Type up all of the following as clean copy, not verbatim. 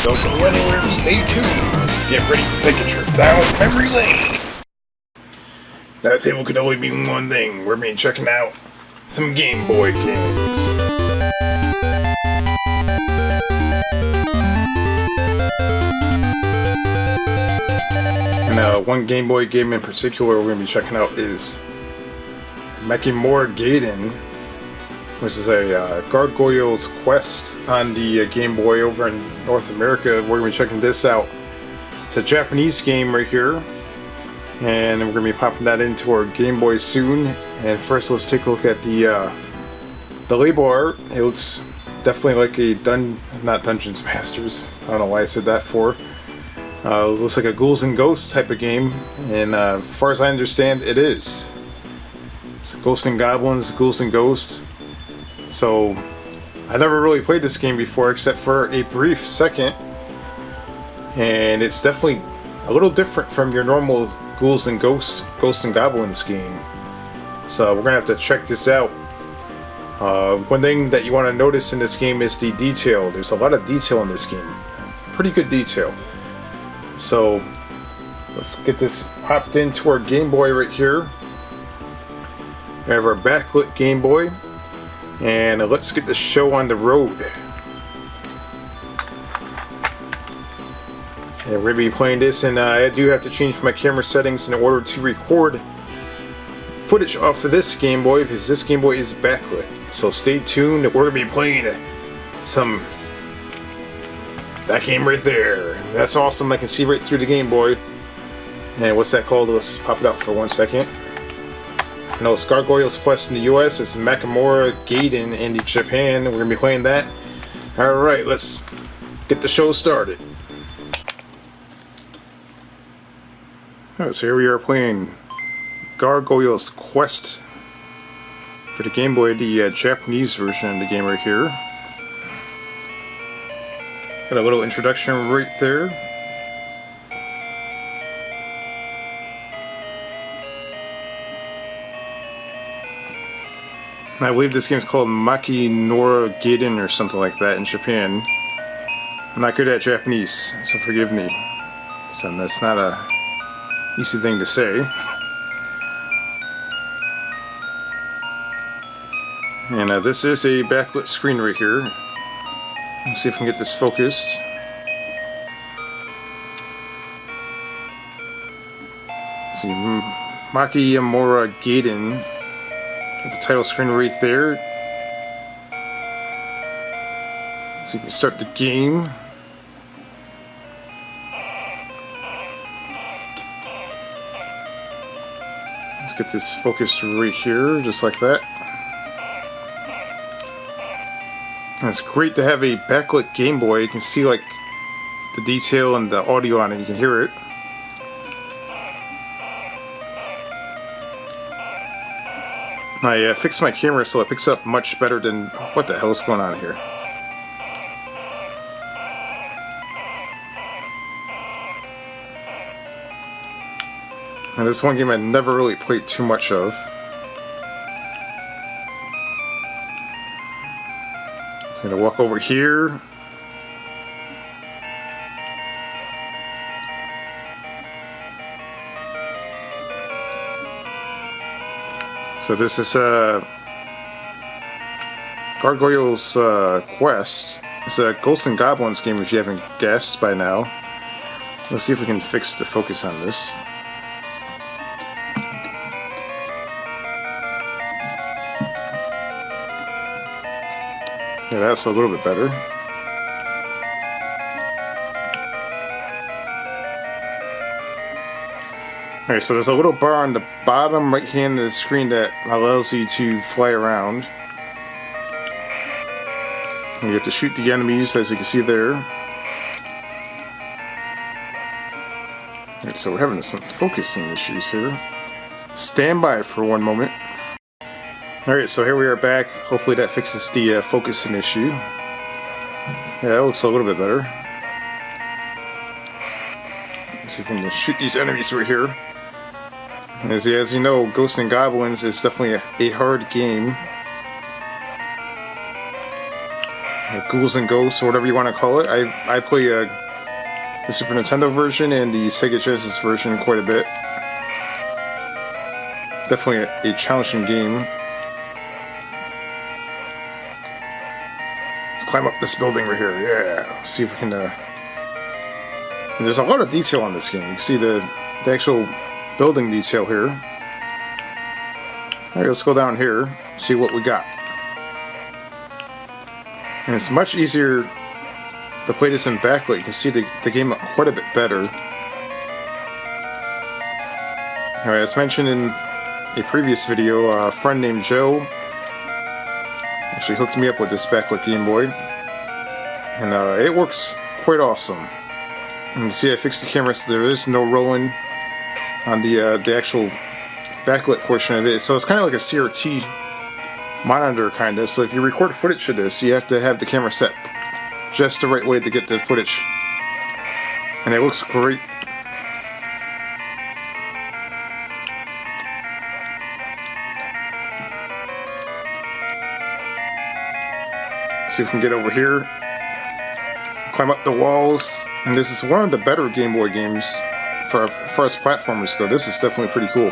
Don't go anywhere, stay tuned. Get ready to take a trip down memory lane. That table could only mean one thing. We're being checking out some Game Boy games. And one Game Boy game in particular we're going to be checking out is Makimura Gaiden, which is a Gargoyle's Quest on the Game Boy over in North America. We're going to be checking this out. It's a Japanese game right here, and we're going to be popping that into our Game Boy soon. And first, let's take a look at the label art. It looks definitely like a not Dungeons Masters. I don't know why I said that for. It looks like a Ghouls and Ghosts type of game, and as far as I understand, it is. It's Ghosts and Goblins, Ghouls and Ghosts. So, I never really played this game before except for a brief second, and it's definitely a little different from your normal Ghouls and Ghosts, Ghosts and Goblins game. So we're gonna have to check this out. One thing that you want to notice in this game is the detail. There's a lot of detail in this game, pretty good detail. So let's get this popped into our Game Boy right here. We have our backlit Game Boy. And let's get the show on the road. And we're going to be playing this, and I do have to change my camera settings in order to record footage off of this Game Boy, because this Game Boy is backlit. So stay tuned, we're going to be playing that game right there. That's awesome, I can see right through the Game Boy. And what's that called? Let's pop it out for 1 second. No, it's Gargoyle's Quest in the US, it's Makimura Gaiden in Japan. We're going to be playing that. Alright, let's get the show started. Alright, so here we are playing Gargoyle's Quest for the Game Boy, the Japanese version of the game right here. Got a little introduction right there. I believe this game is called Makimura Gaiden or something like that in Japan. I'm not good at Japanese, so forgive me. So that's not a easy thing to say. And this is a backlit screen right here. Let's see if we can get this focused. Let's see, Makimura Gaiden. The title screen right there. So you can start the game. Let's get this focused right here, just like that. And it's great to have a backlit Game Boy. You can see like the detail and the audio on it. You can hear it. I fixed my camera so it picks up much better than... What the hell is going on here? And this one game I never really played too much of. So I'm going to walk over here. So this is Gargoyle's Quest. It's a Ghosts and Goblins game if you haven't guessed by now. Let's see if we can fix the focus on this. Yeah, that's a little bit better. Alright, so there's a little bar on the bottom right hand of the screen that allows you to fly around. And you have to shoot the enemies, as you can see there. Alright, so we're having some focusing issues here. Stand by for one moment. Alright, so here we are back. Hopefully that fixes the focusing issue. Yeah, that looks a little bit better. Let's see if we can shoot these enemies right here. As you know, Ghosts and Goblins is definitely a hard game. Ghouls and Ghosts, or whatever you want to call it. I play the Super Nintendo version and the Sega Genesis version quite a bit. Definitely a challenging game. Let's climb up this building right here. Yeah. See if we can. And there's a lot of detail on this game. You can see the actual building detail here. Alright, let's go down here, see what we got. And it's much easier to play this in backlit. You can see the game quite a bit better. Alright, as mentioned in a previous video, a friend named Joe actually hooked me up with this backlit Game Boy. And it works quite awesome. And you can see I fixed the camera so there is no rolling on the actual backlit portion of it. So it's kind of like a CRT monitor kind of. So if you record footage for this, you have to have the camera set just the right way to get the footage. And it looks great. See if we can get over here. Climb up the walls. And this is one of the better Game Boy games for us platformers go. This is definitely pretty cool.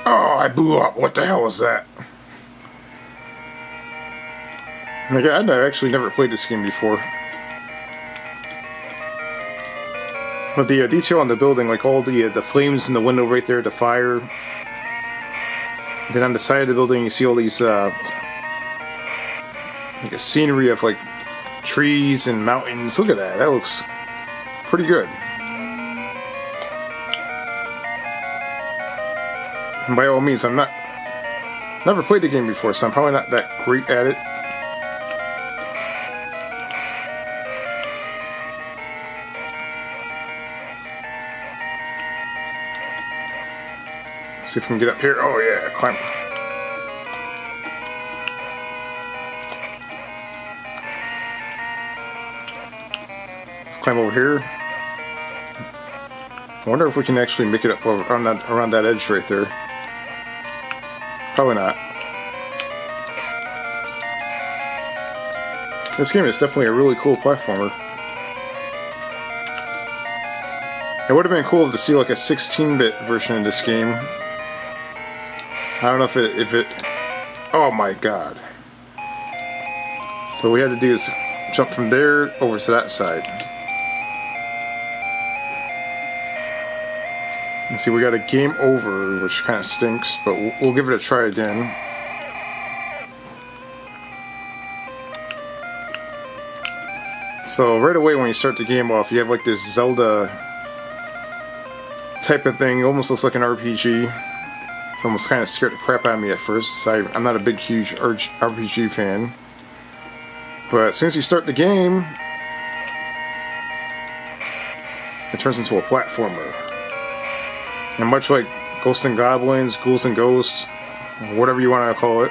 Oh, I blew up. What the hell was that? I've actually never played this game before. But the detail on the building, like all the flames in the window right there, the fire. Then on the side of the building you see all these like a scenery of like trees and mountains. Look at that. That looks pretty good. And by all means, never played the game before, so I'm probably not that great at it. See if we can get up here. Oh yeah, climb. Let's climb over here. I wonder if we can actually make it up around that edge right there. Probably not. This game is definitely a really cool platformer. It would have been cool to see like a 16-bit version of this game. I don't know if it... Oh my god. What we had to do is jump from there over to that side. And see, we got a game over, which kind of stinks, but we'll give it a try again. So right away when you start the game off, you have like this Zelda type of thing. It almost looks like an RPG. It's almost kind of scared the crap out of me at first. I'm not a big, huge RPG fan. But as soon as you start the game, it turns into a platformer. And much like Ghosts and Goblins, Ghouls and Ghosts, whatever you want to call it,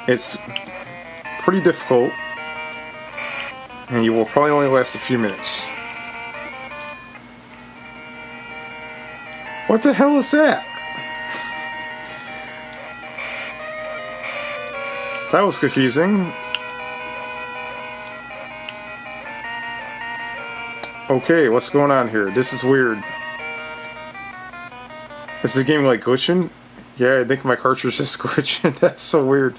it's pretty difficult. And you will probably only last a few minutes. What the hell is that? That was confusing. Okay, what's going on here? This is weird. Is the game like glitching? Yeah, I think my cartridge is glitching. That's so weird.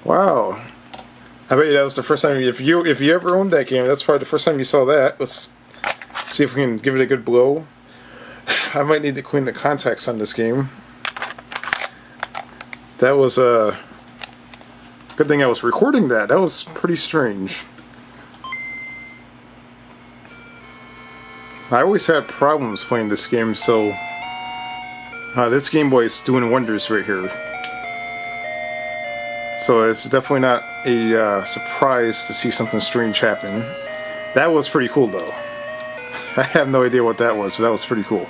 Wow. I bet you that was the first time. If you ever owned that game, that's probably the first time you saw that. Let's see if we can give it a good blow. I might need to clean the contacts on this game. That was a good thing I was recording that. That was pretty strange. I always had problems playing this game, so this Game Boy is doing wonders right here. So it's definitely not a surprise to see something strange happen. That was pretty cool though. I have no idea what that was, but that was pretty cool.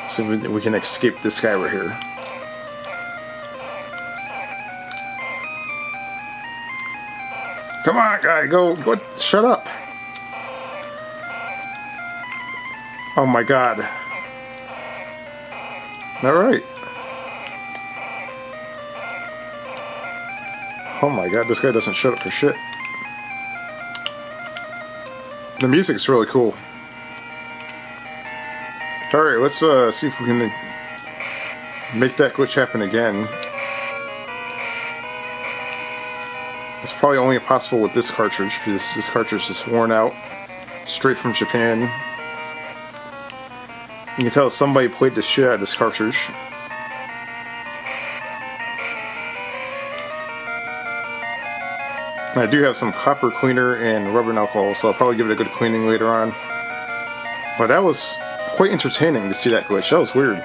So we can escape this guy right here. Come on, guy, go, shut up. Oh my god. Alright. Oh my god, this guy doesn't shut up for shit. The music's really cool. Alright, let's see if we can make that glitch happen again. It's probably only possible with this cartridge, because this cartridge is worn out, straight from Japan. You can tell somebody played the shit out of this cartridge. I do have some copper cleaner and rubbing alcohol, so I'll probably give it a good cleaning later on. But that was quite entertaining to see that glitch. That was weird.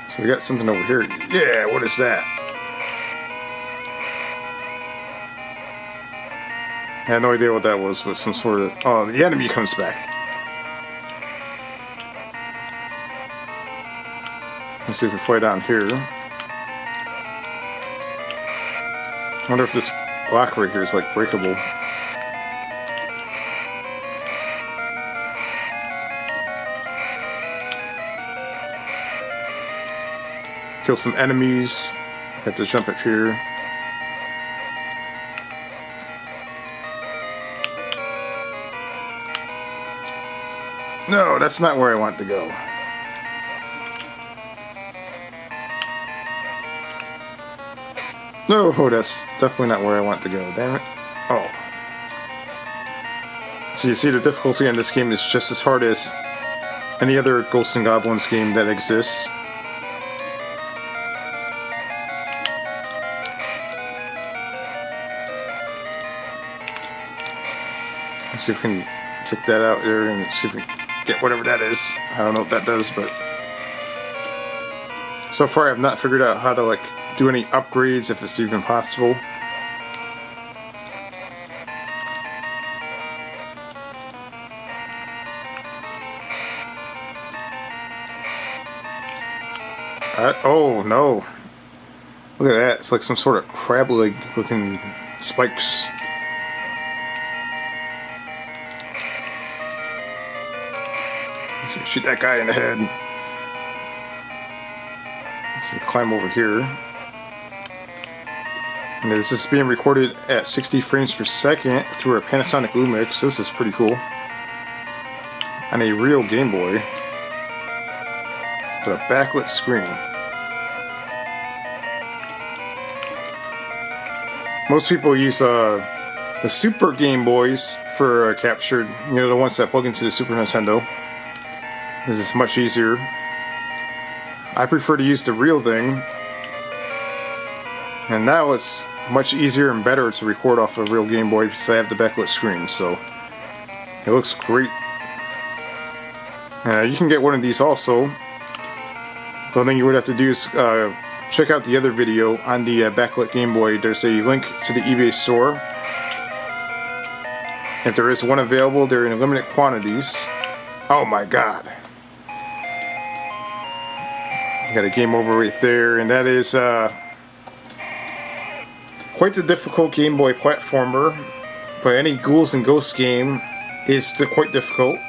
So we got something over here. Yeah, what is that? I had no idea what that was, but some sort of... Oh, the enemy comes back. Let's see if we fly down here. I wonder if this block right here is like breakable. Kill some enemies. Have to jump up here. No, that's not where I want to go. No, that's definitely not where I want to go, damn it. Oh. So you see the difficulty in this game is just as hard as any other Ghosts and Goblins game that exists. Let's see if we can take that out there and see if we can get whatever that is. I don't know what that does, but... So far I have not figured out how to, like, do any upgrades, if it's even possible. Oh no. Look at that, it's like some sort of crab leg looking spikes. Shoot that guy in the head. Let's climb over here. And this is being recorded at 60 frames per second through a Panasonic Lumix. This is pretty cool. On a real Game Boy. With a backlit screen. Most people use the Super Game Boys for captured, you know, the ones that plug into the Super Nintendo. This is much easier. I prefer to use the real thing. And now it's much easier and better to record off a real Game Boy because I have the backlit screen, so it looks great. You can get one of these also. The only thing you would have to do is check out the other video on the backlit Game Boy. There's a link to the eBay store. If there is one available, they're in limited quantities. Oh my god. Got a game over right there, and that is quite the difficult Game Boy platformer, but any Ghouls and Ghosts game is quite difficult.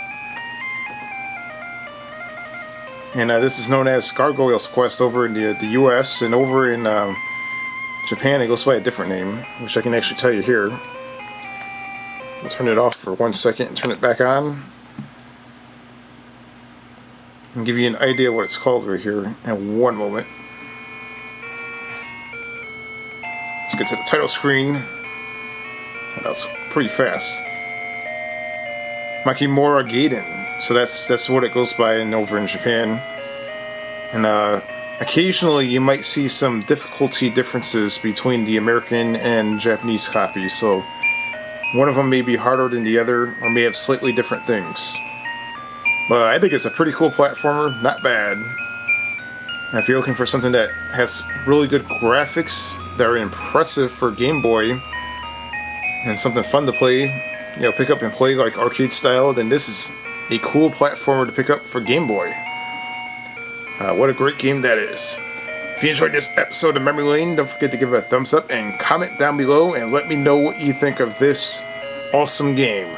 And this is known as Gargoyle's Quest over in the US, and over in Japan it goes by a different name, which I can actually tell you here. I'll turn it off for 1 second and turn it back on. And give you an idea what it's called right here in 1 moment. Let's get to the title screen. That was pretty fast. Makimura Gaiden. So that's what it goes by over in Japan. And occasionally you might see some difficulty differences between the American and Japanese copies. So one of them may be harder than the other, or may have slightly different things. But I think it's a pretty cool platformer, not bad. And if you're looking for something that has really good graphics that are impressive for Game Boy, and something fun to play, you know, pick up and play like arcade style, then this is a cool platformer to pick up for Game Boy. What a great game that is. If you enjoyed this episode of Memory Lane, don't forget to give it a thumbs up and comment down below and let me know what you think of this awesome game.